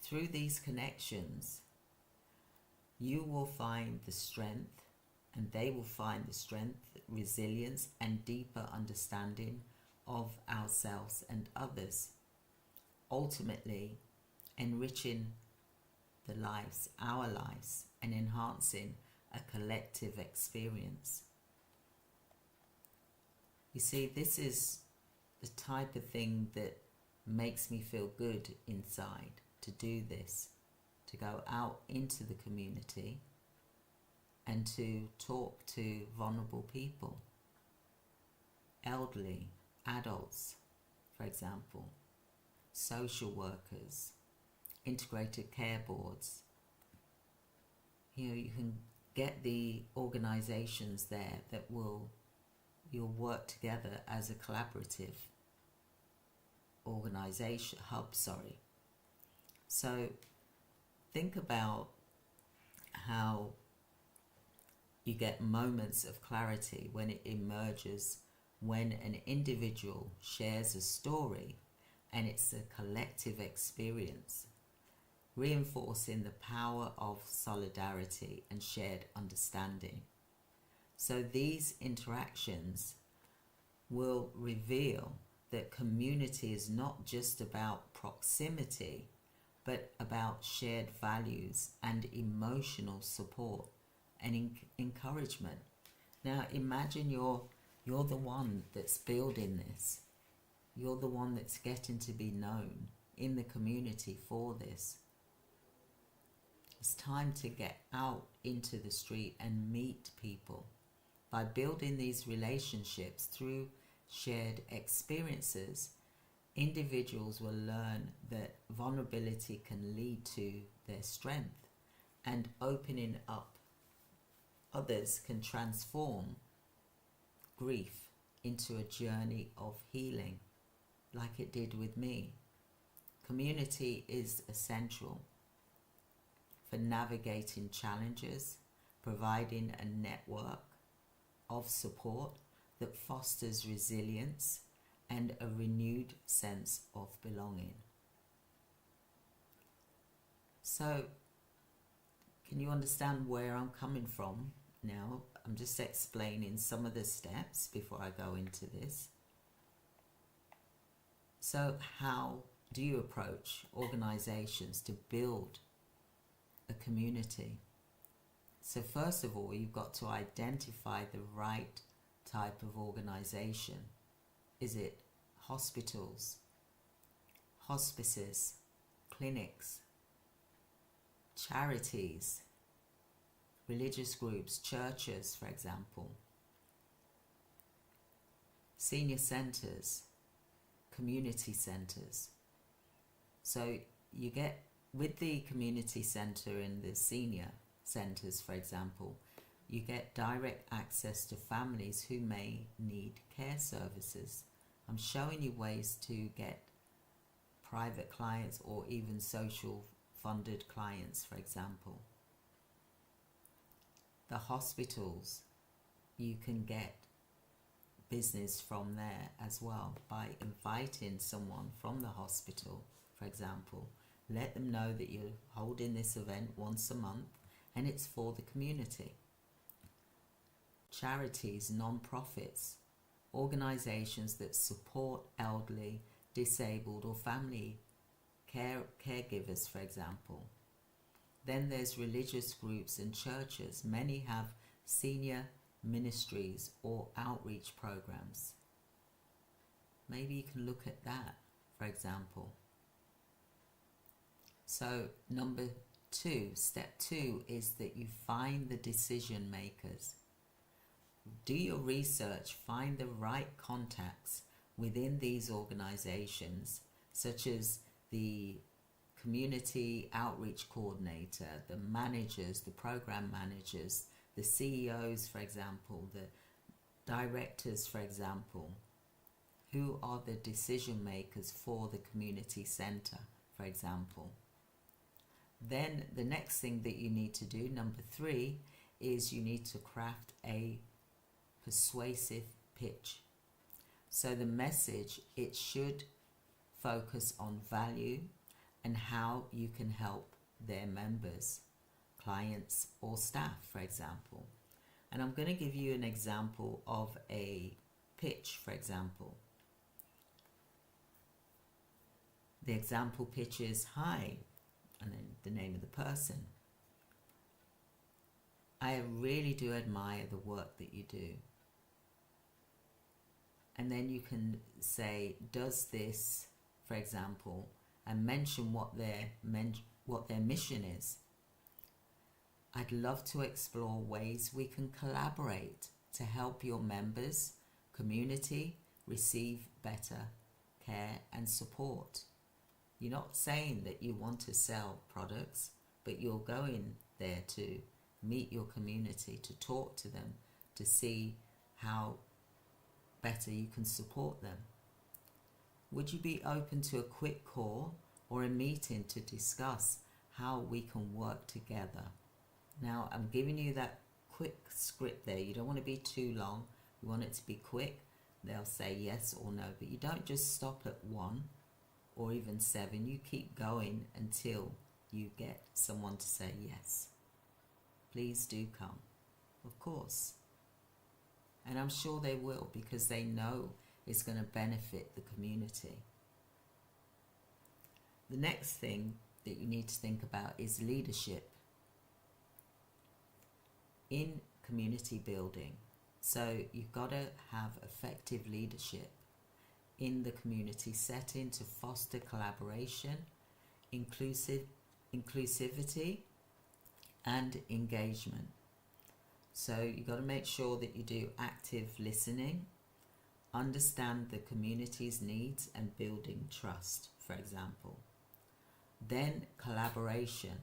through these connections, you will find the strength, and they will find the strength, resilience, and deeper understanding of ourselves and others, ultimately enriching our lives, and enhancing a collective experience. You see, this is the type of thing that makes me feel good inside, to do this, to go out into the community and to talk to vulnerable people, elderly, adults, for example, social workers, integrated care boards. You can get the organizations there that you'll work together as a collaborative hub. So think about how you get moments of clarity when it emerges when an individual shares a story, and it's a collective experience, reinforcing the power of solidarity and shared understanding. So these interactions will reveal that community is not just about proximity, but about shared values and emotional support and encouragement. Now imagine you're the one that's building this. You're the one that's getting to be known in the community for this. It's time to get out into the street and meet people. By building these relationships through shared experiences, individuals will learn that vulnerability can lead to their strength, and opening up others can transform grief into a journey of healing, like it did with me. Community is essential for navigating challenges, providing a network of support that fosters resilience and a renewed sense of belonging. So, can you understand where I'm coming from now? I'm just explaining some of the steps before I go into this. So, how do you approach organizations to build a community? So first of all, you've got to identify the right type of organization. Is it hospitals, hospices, clinics, charities, religious groups, churches, for example, senior centers, community centers? So you get, with the community center and the senior centers, for example, you get direct access to families who may need care services. I'm showing you ways to get private clients or even social funded clients, for example. The hospitals, you can get business from there as well by inviting someone from the hospital, for example. Let them know that you're holding this event once a month and it's for the community. Charities, non-profits, organizations that support elderly, disabled or family caregivers, for example. Then there's religious groups and churches. Many have senior ministries or outreach programs. Maybe you can look at that, for example. So step two is that you find the decision makers. Do your research, find the right contacts within these organizations, such as the community outreach coordinator, the managers, the program managers, the CEOs, for example, the directors, for example. Who are the decision makers for the community center, for example? Then the next thing that you need to do, number 3, is you need to craft a persuasive pitch. So the message, it should focus on value and how you can help their members, clients, or staff, for example. And I'm going to give you an example of a pitch, for example. The example pitch is, "Hi," and then the name of the person. "I really do admire the work that you do." And then you can say, "Does this," for example, and mention what their mission is. "I'd love to explore ways we can collaborate to help your members, community receive better care and support." You're not saying that you want to sell products, but you're going there to meet your community, to talk to them, to see how better you can support them. "Would you be open to a quick call or a meeting to discuss how we can work together?" Now, I'm giving you that quick script there. You don't want to be too long. You want it to be quick. They'll say yes or no, but you don't just stop at 1 or even 7. You keep going until you get someone to say yes. Please do come, of course. And I'm sure they will, because they know it's going to benefit the community. The next thing that you need to think about is leadership in community building. So you've got to have effective leadership in the community setting to foster collaboration, inclusivity, and engagement. So you've got to make sure that you do active listening, understand the community's needs, and building trust, for example. Then collaboration.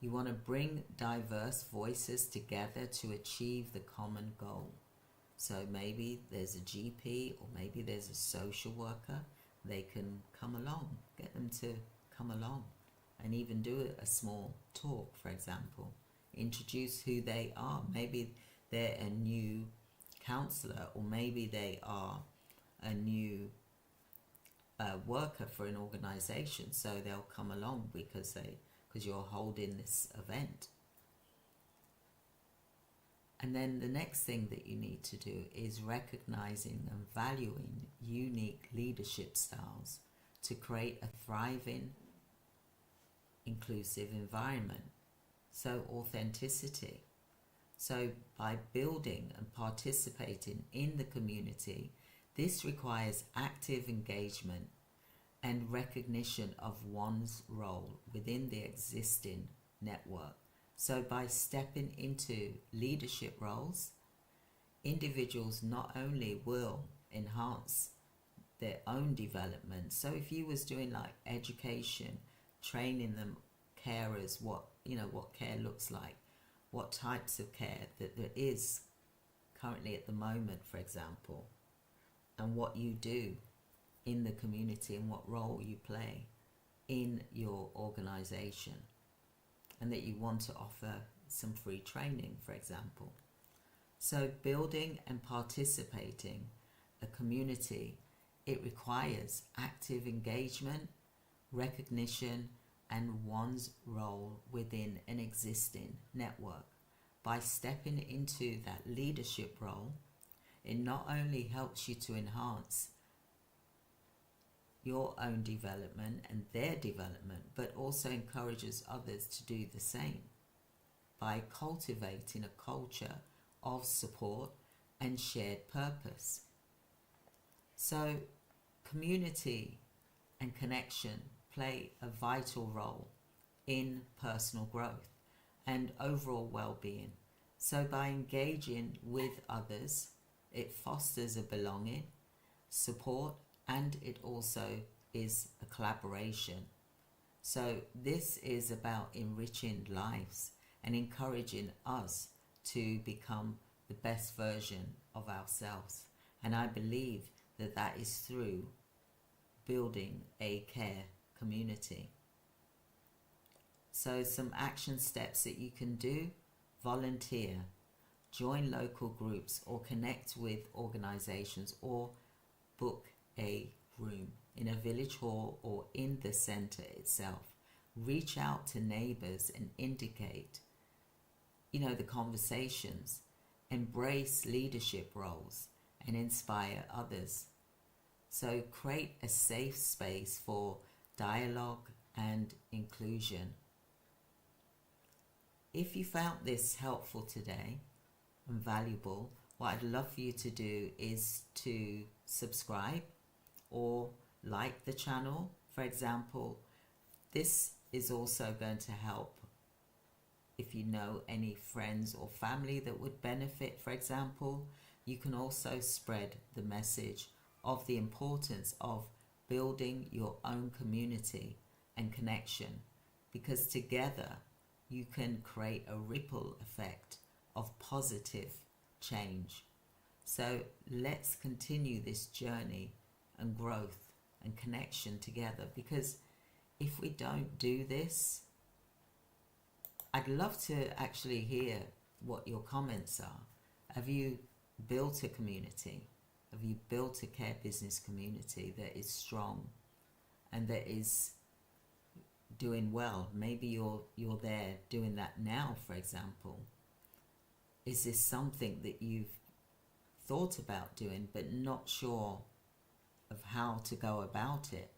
You want to bring diverse voices together to achieve the common goal. So maybe there's a GP, or maybe there's a social worker. They can come along, get them to come along, and even do a small talk, for example. Introduce who they are. Maybe they're a new counselor, or maybe they are a new worker for an organization, so they'll come along because you're holding this event. And then the next thing that you need to do is recognizing and valuing unique leadership styles to create a thriving, inclusive environment. So authenticity. So by building and participating in the community, this requires active engagement and recognition of one's role within the existing network. So by stepping into leadership roles, individuals not only will enhance their own development. So if you was doing like education, training them carers, what care looks like, what types of care that there is currently at the moment, for example, and what you do in the community and what role you play in your organization, and that you want to offer some free training, for example. So building and participating a community, it requires active engagement, recognition, and one's role within an existing network. By stepping into that leadership role, it not only helps you to enhance your own development and their development, but also encourages others to do the same by cultivating a culture of support and shared purpose. So community and connection play a vital role in personal growth and overall well-being. So by engaging with others, it fosters a belonging, support, and it also is a collaboration. So this is about enriching lives and encouraging us to become the best version of ourselves. And I believe that that is through building a care community. So some action steps that you can do: volunteer, join local groups, or connect with organizations, or book a room. in a village hall or in the center itself. Reach out to neighbors and indicate, the conversations. Embrace leadership roles and inspire others. So create a safe space for dialogue and inclusion. If you found this helpful today and valuable, what I'd love for you to do is to subscribe or like the channel. For example, this is also going to help if you know any friends or family that would benefit. For example, you can also spread the message of the importance of building your own community and connection, because together you can create a ripple effect of positive change. So let's continue this journey and growth and connection together, because if we don't do this, I'd love to actually hear what your comments are. Have you built a community? Have you built a care business community that is strong and that is doing well? Maybe you're there doing that now, for example. Is this something that you've thought about doing but not sure of how to go about it?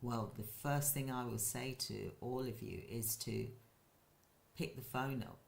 Well, the first thing I will say to all of you is to pick the phone up